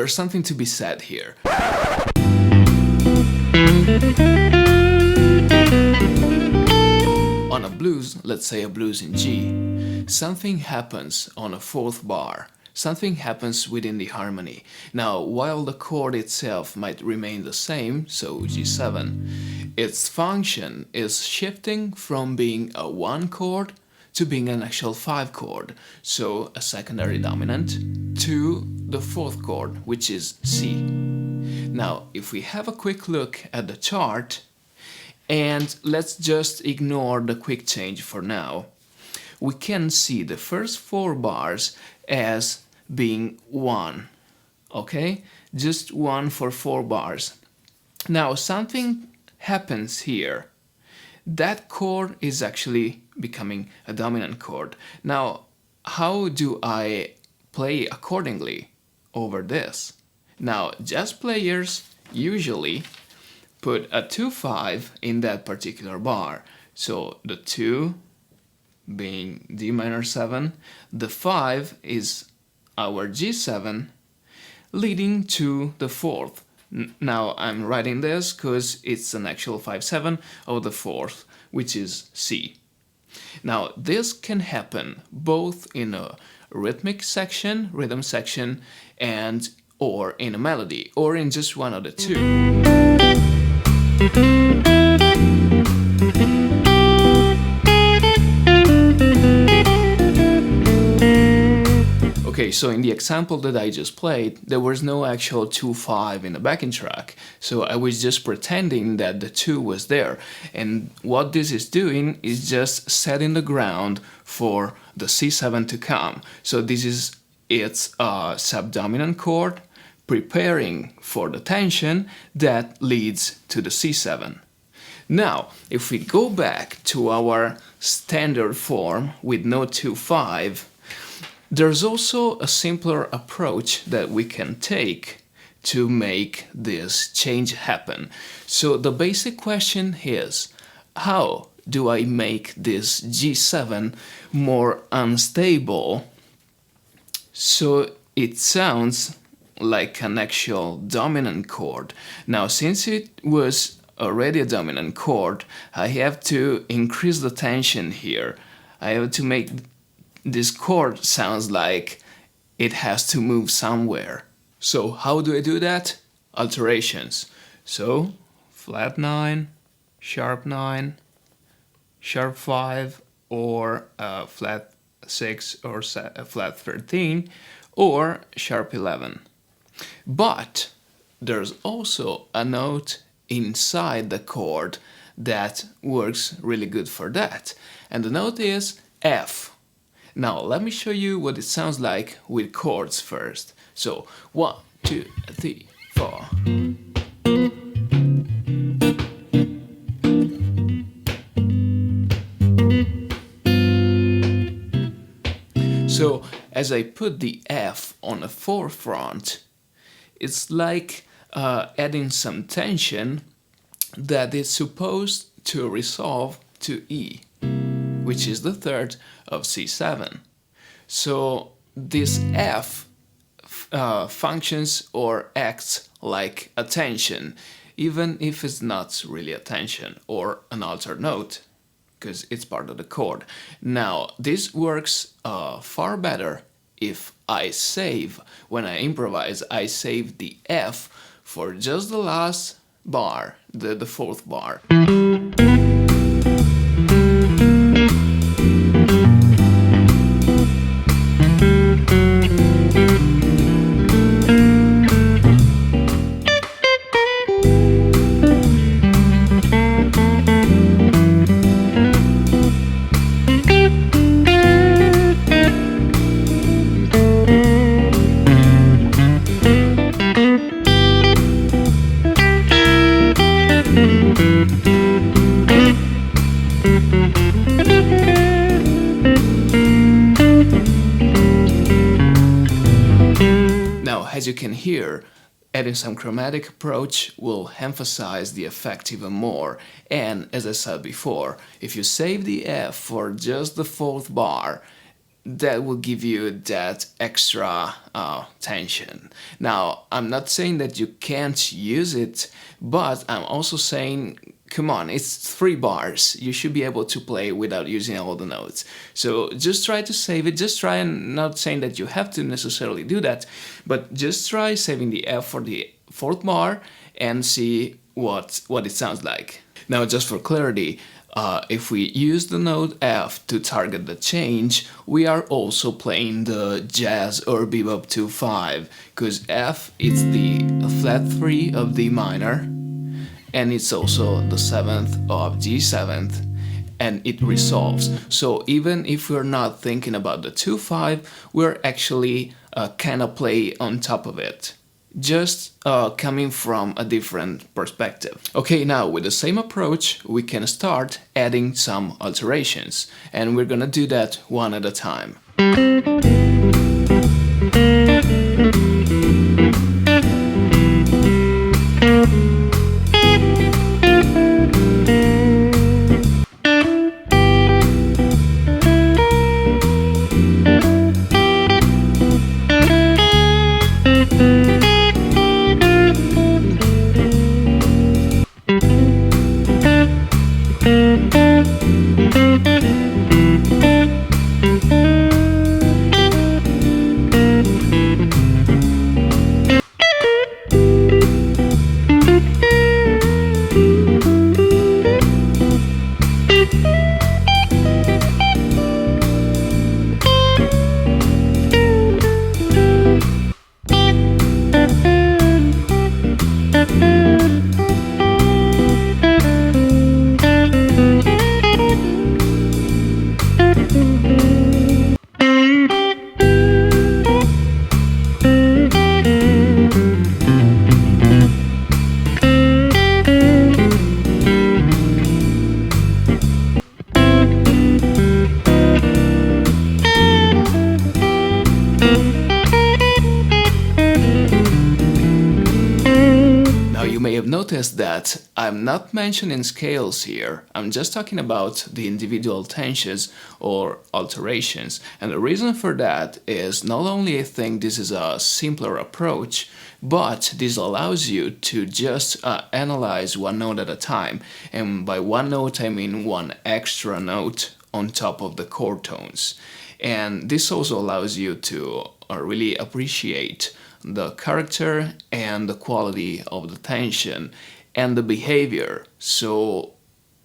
there's something to be said here. On a blues, let's say a blues in G, something happens on a fourth bar. Something happens within the harmony. Now, while the chord itself might remain the same, so G7, its function is shifting from being a 1 chord to being an actual 5 chord, so a secondary dominant, to the fourth chord, which is C. Now, if we have a quick look at the chart, and let's just ignore the quick change for now, we can see the first 4 bars as being 1, okay? Just 1 for 4 bars. Now, something happens here. That chord is actually becoming a dominant chord. Now, how do I play accordingly over this? Now, jazz players usually put a 2-5 in that particular bar. So the 2 being D minor 7, the 5 is our G7, leading to the fourth. Now I'm writing this because it's an actual 5-7 of the fourth, which is C. Now this can happen both in a rhythmic section, rhythm section, and or in a melody, or in just one of the two. Okay, so in the example that I just played, there was no actual 2-5 in the backing track, so I was just pretending that the 2 was there. And what this is doing is just setting the ground for the C7 to come. So this is its subdominant chord, preparing for the tension that leads to the C7. Now, if we go back to our standard form with no 2-5, there's also a simpler approach that we can take to make this change happen. So the basic question is, how do I make this G7 more unstable so it sounds like an actual dominant chord? Now, since it was already a dominant chord, I have to increase the tension here. I have to make this chord sounds like it has to move somewhere. So how do I do that? Alterations. So flat 9, sharp 9, sharp 5, or flat 6 or flat 13, or sharp 11. But there's also a note inside the chord that works really good for that, and the note is F. Now let me show you what it sounds like with chords first. So 1, 2, 3, 4. So as I put the F on the forefront, it's like adding some tension that is supposed to resolve to E, which is the third of C7. So this F functions or acts like a tension, even if it's not really a tension or an altered note, because it's part of the chord. Now, this works far better if I save, when I improvise, I save the F for just the last bar, the fourth bar. As you can hear, adding some chromatic approach will emphasize the effect even more, and as I said before, if you save the F for just the fourth bar, that will give you that extra tension. Now, I'm not saying that you can't use it, but I'm also saying, come on, it's 3 bars. You should be able to play without using all the notes. So just try to save it. Just try, and not saying that you have to necessarily do that, but just try saving the F for the 4th bar and see what it sounds like. Now, just for clarity, if we use the note F to target the change, we are also playing the jazz or bebop 2/5, because F is the flat 3 of D minor, and it's also the 7th of G7, and it resolves. So even if we're not thinking about the 2/5, we're actually kind of play on top of it, just coming from a different perspective. Okay, now with the same approach, we can start adding some alterations, and we're gonna do that one at a time. Notice that I'm not mentioning scales here. I'm just talking about the individual tensions or alterations. And the reason for that is not only I think this is a simpler approach, but this allows you to just analyze one note at a time. And by one note, I mean one extra note on top of the chord tones. And this also allows you to really appreciate the character and the quality of the tension and the behavior. So,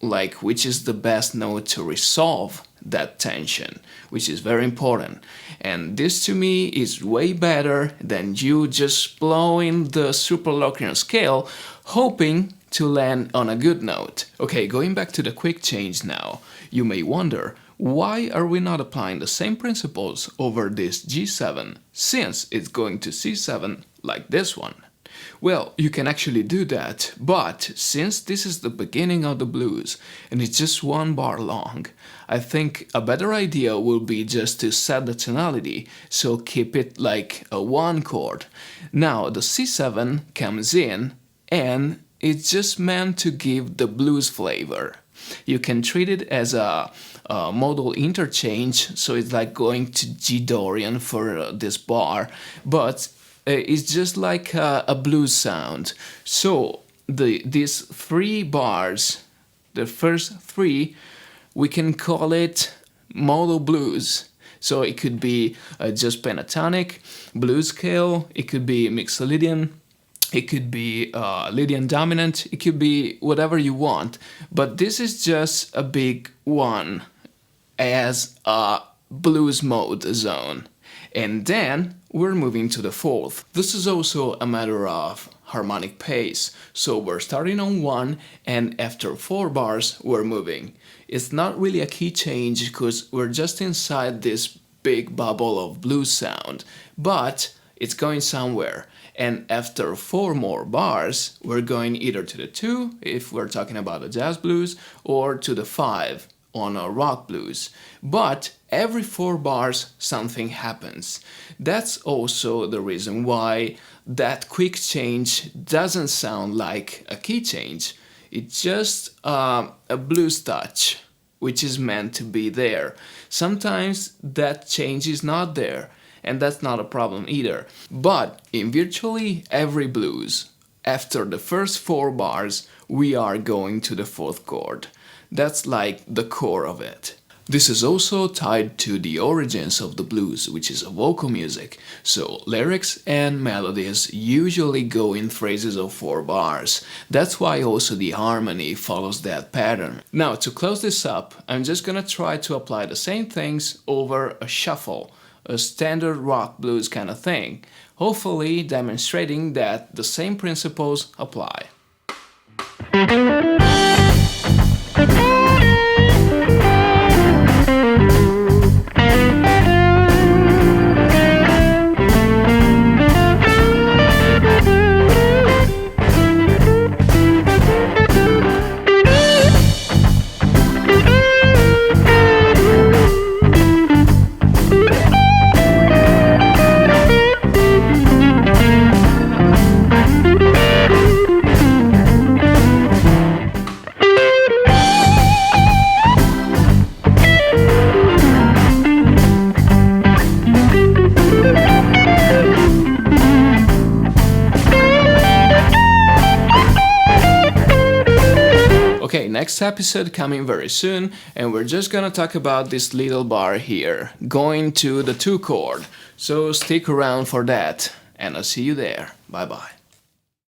like, which is the best note to resolve that tension, which is very important. And this to me is way better than you just blowing the superloquian scale, hoping to land on a good note. Okay, going back to the quick change now, you may wonder, why are we not applying the same principles over this G7, since it's going to C7 like this one? Well, you can actually do that, but since this is the beginning of the blues and it's just 1 bar long, I think a better idea will be just to set the tonality, so keep it like a 1 chord. Now the C7 comes in and it's just meant to give the blues flavor. You can treat it as a modal interchange, so it's like going to G Dorian for this bar, but it's just like a blues sound. So these 3 bars, the first 3, we can call it modal blues. So it could be just pentatonic, blues scale, it could be mixolydian, it could be Lydian dominant, it could be whatever you want, but this is just a big one as a blues mode zone. And then we're moving to the 4th. This is also a matter of harmonic pace, so we're starting on 1 and after 4 bars we're moving. It's not really a key change because we're just inside this big bubble of blues sound, but it's going somewhere. And after 4 more bars, we're going either to the 2, if we're talking about a jazz blues, or to the 5 on a rock blues. But every 4 bars, something happens. That's also the reason why that quick change doesn't sound like a key change. It's just a blues touch. which is meant to be there. Sometimes that change is not there, and that's not a problem either. But in virtually every blues, after the first 4 bars, we are going to the 4th chord. That's like the core of it. This is also tied to the origins of the blues, which is a vocal music, so lyrics and melodies usually go in phrases of 4 bars. That's why also the harmony follows that pattern. Now, to close this up, I'm just gonna try to apply the same things over a shuffle, a standard rock blues kind of thing, hopefully demonstrating that the same principles apply. Okay, next episode coming very soon, and we're just gonna talk about this little bar here, going to the 2 chord. So stick around for that, and I'll see you there. Bye bye.